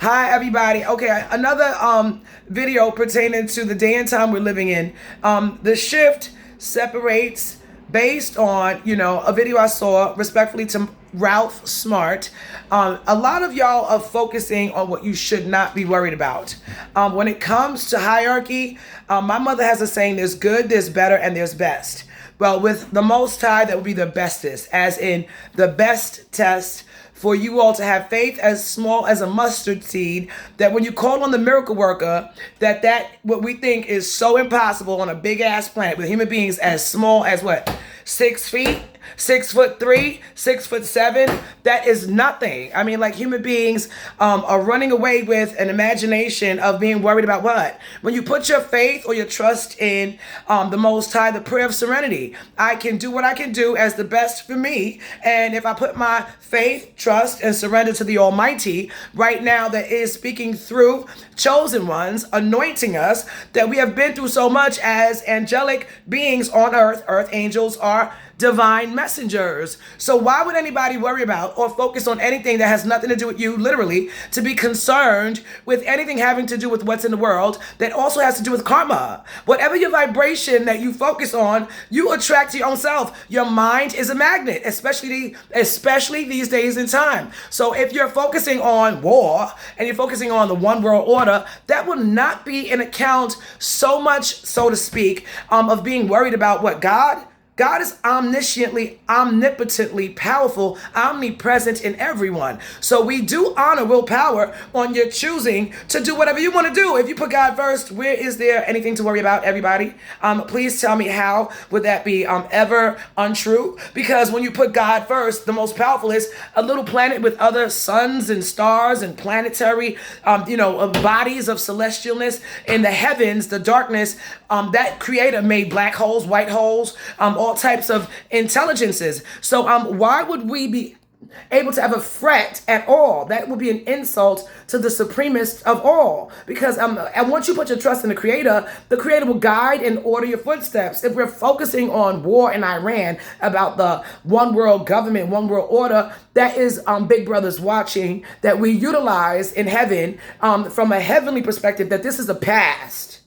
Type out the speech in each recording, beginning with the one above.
Hi, everybody. Okay, another video pertaining to the day and time we're living in. The shift separates based on, a video I saw, respectfully to Ralph Smart. A lot of y'all are focusing on what you should not be worried about. When it comes to hierarchy, my mother has a saying, there's good, there's better, and there's best. Well, with the Most High, that would be the bestest, as in the best test for you all to have faith as small as a mustard seed, that when you call on the miracle worker, that what we think is so impossible on a big ass planet with human beings as small as what? 6 feet? 6'3", 6'7", that is nothing. I mean, like, human beings are running away with an imagination of being worried about what? When you put your faith or your trust in the Most High, the prayer of serenity, I can do what I can do as the best for me. And if I put my faith, trust, and surrender to the Almighty right now, that is speaking through chosen ones, anointing us, that we have been through so much as angelic beings on earth. Earth angels are divine messengers. So why would anybody worry about or focus on anything that has nothing to do with you, literally, to be concerned with anything having to do with what's in the world that also has to do with karma? Whatever your vibration that you focus on, you attract to your own self. Your mind is a magnet, especially these days in time. So if you're focusing on war and you're focusing on the one world order, that will not be an account so much, so to speak, of being worried about what God is omnisciently, omnipotently powerful, omnipresent in everyone. So we do honor willpower on your choosing to do whatever you want to do. If you put God first, where is there anything to worry about, everybody? Please tell me, how would that be ever untrue? Because when you put God first, the most powerful is a little planet with other suns and stars and planetary, bodies of celestialness in the heavens, the darkness. That creator made black holes, white holes, all types of intelligences. So why would we be able to ever fret at all? That would be an insult to the supremest of all. Because and once you put your trust in the creator will guide and order your footsteps. If we're focusing on war in Iran, about the one world government, one world order, that is big brothers watching, that we utilize in heaven from a heavenly perspective, that this is the past.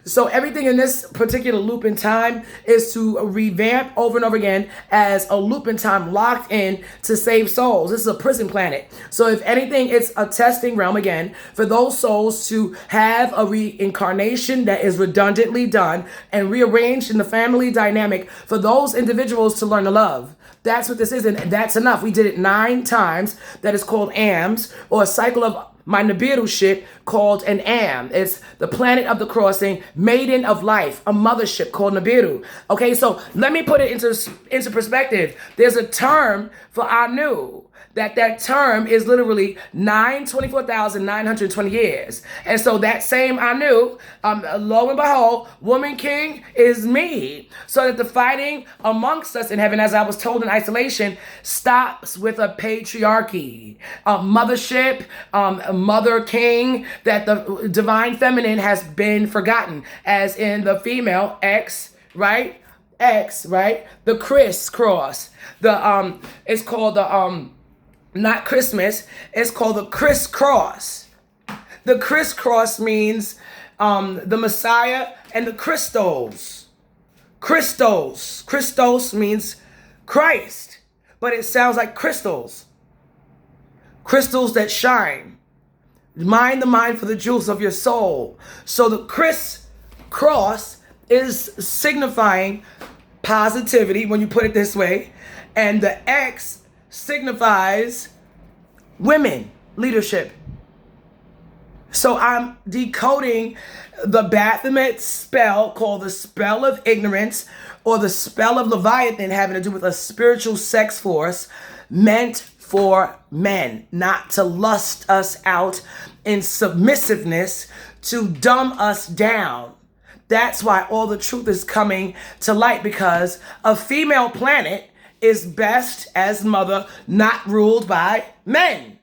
So everything in this particular loop in time is to revamp over and over again as a loop in time locked in to save souls. This is a prison planet. So if anything, it's a testing realm again for those souls to have a reincarnation that is redundantly done and rearranged in the family dynamic for those individuals to learn to love. That's what this is, and that's enough. We did it 9 times. That is called AMS, or a cycle of my Nibiru ship called an Am. It's the planet of the crossing, maiden of life, a mothership called Nibiru. Okay, so let me put it into perspective. There's a term for Anu. That term is literally 24,920 years. And so that same Anu, lo and behold, woman king is me. So that the fighting amongst us in heaven, as I was told in isolation, stops with a patriarchy, a mothership, mother king, that the divine feminine has been forgotten, as in the female X, right? X, right? The crisscross. It's called the not Christmas, it's called the crisscross. The crisscross means the Messiah and the Christos. Christos means Christ, but it sounds like crystals. Crystals that shine. Mine the mind for the jewels of your soul. So the crisscross is signifying positivity when you put it this way, and the X signifies women leadership. So I'm decoding the Baphomet spell called the spell of ignorance, or the spell of Leviathan, having to do with a spiritual sex force meant for men, not to lust us out in submissiveness, to dumb us down. That's why all the truth is coming to light, because a female planet is best as mother, not ruled by men.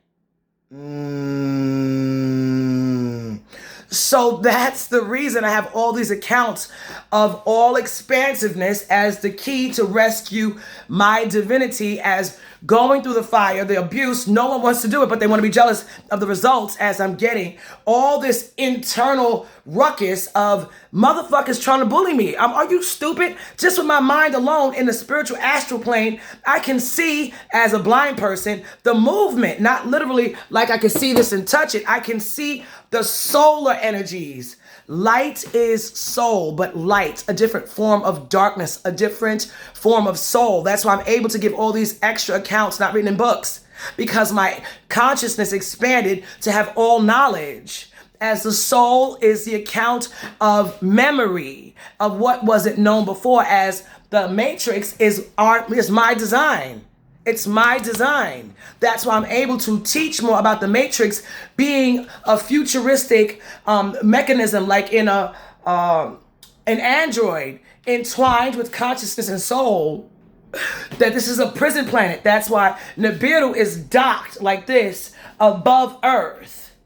So that's the reason I have all these accounts of all expansiveness as the key to rescue my divinity as going through the fire, the abuse. No one wants to do it, but they want to be jealous of the results as I'm getting all this internal ruckus of motherfuckers trying to bully me. Are you stupid? Just with my mind alone in the spiritual astral plane, I can see as a blind person the movement, not literally like I can see this and touch it. I can see the solar energies. Light is soul, but light, a different form of darkness, a different form of soul. That's why I'm able to give all these extra accounts not written in books, because my consciousness expanded to have all knowledge. As the soul is the account of memory of what wasn't known before, as the matrix is my design. It's my design. That's why I'm able to teach more about the matrix being a futuristic mechanism, like in an android entwined with consciousness and soul. That this is a prison planet. That's why Nibiru is docked like this above Earth.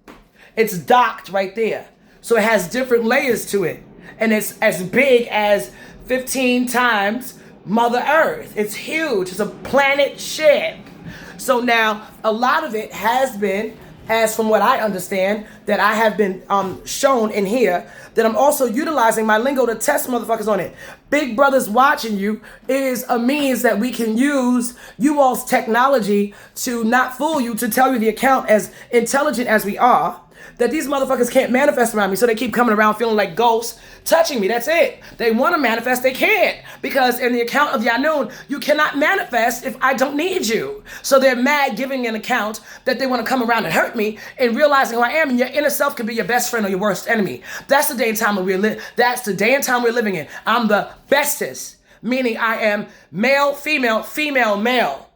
It's docked right there. So it has different layers to it. And it's as big as 15 times Mother Earth. It's huge. It's a planet ship. So now a lot of it has been, as from what I understand, that I have been shown in here, that I'm also utilizing my lingo to test motherfuckers on it. Big Brother's watching you is a means that we can use you all's technology to not fool you, to tell you the account as intelligent as we are, that these motherfuckers can't manifest around me, so they keep coming around feeling like ghosts touching me. That's it. They want to manifest, they can't. Because in the account of Yanun, you cannot manifest if I don't need you. So they're mad giving an account that they want to come around and hurt me, and realizing who I am, and your inner self can be your best friend or your worst enemy. That's the day and time that's the day and time we're living in. I'm the bestest, meaning I am male, female, female, male.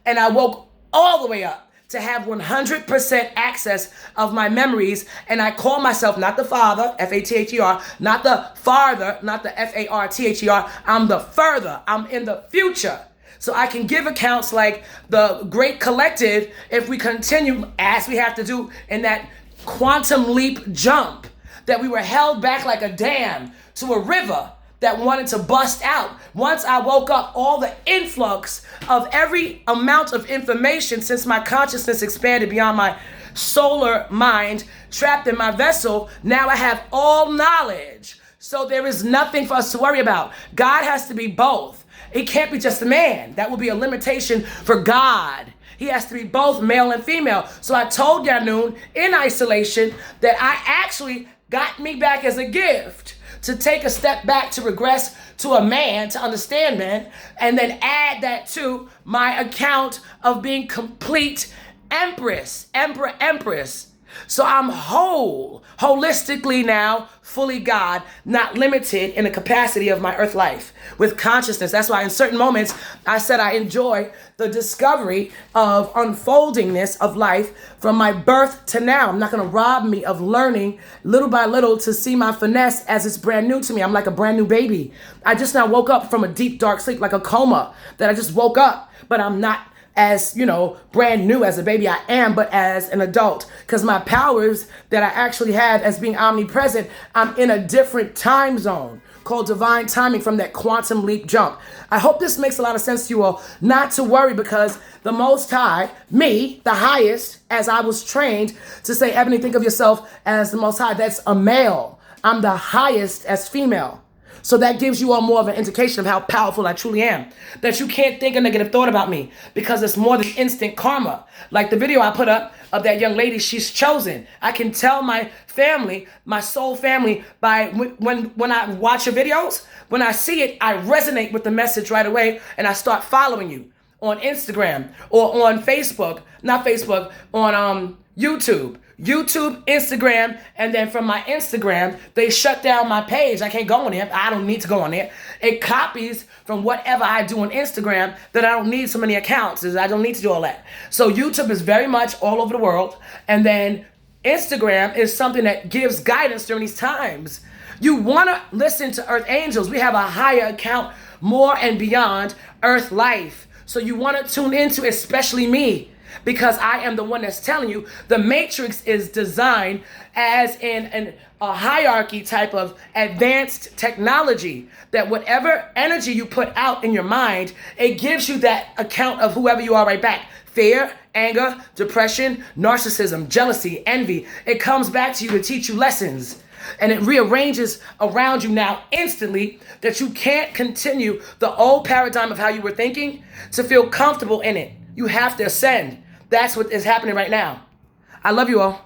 And I woke all the way up to have 100% access of my memories. And I call myself not the father, F-A-T-H-E-R, not the farther, not the F-A-R-T-H-E-R. I'm the further. I'm in the future. So I can give accounts like the Great Collective if we continue as we have to do in that quantum leap jump, that we were held back like a dam to a river that wanted to bust out. Once I woke up, all the influx of every amount of information, since my consciousness expanded beyond my solar mind, trapped in my vessel, now I have all knowledge. So there is nothing for us to worry about. God has to be both. It can't be just a man. That will be a limitation for God. He has to be both male and female. So I told Yanun in isolation that I actually got me back as a gift, to take a step back, to regress to a man, to understand man, and then add that to my account of being complete empress. So I'm whole, holistically now, fully God, not limited in the capacity of my earth life with consciousness. That's why in certain moments I said I enjoy the discovery of unfoldingness of life from my birth to now. I'm not going to rob me of learning little by little to see my finesse as it's brand new to me. I'm like a brand new baby. I just now woke up from a deep, dark sleep, like a coma, that I just woke up, but I'm not as, brand new as a baby. I am, but as an adult, because my powers that I actually have as being omnipresent, I'm in a different time zone called divine timing from that quantum leap jump. I hope this makes a lot of sense to you all. Not to worry, because the Most High, me, the highest, as I was trained to say, Ebony, think of yourself as the Most High. That's a male. I'm the highest as female. So that gives you all more of an indication of how powerful I truly am. That you can't think a negative thought about me, because it's more than instant karma. Like the video I put up of that young lady, she's chosen. I can tell my family, my soul family, by when I watch your videos, when I see it, I resonate with the message right away, and I start following you on Instagram or on Facebook, on YouTube, Instagram, and then from my Instagram, they shut down my page. I can't go on there. I don't need to go on there. It copies from whatever I do on Instagram, that I don't need so many accounts. I don't need to do all that. So YouTube is very much all over the world. And then Instagram is something that gives guidance during these times. You want to listen to Earth Angels. We have a higher account, more and beyond Earth life. So you want to tune into, especially me, because I am the one that's telling you the matrix is designed as in a hierarchy type of advanced technology, that whatever energy you put out in your mind, it gives you that account of whoever you are right back. Fear, anger, depression, narcissism, jealousy, envy. It comes back to you to teach you lessons. And it rearranges around you now instantly, that you can't continue the old paradigm of how you were thinking to feel comfortable in it. You have to ascend. That's what is happening right now. I love you all.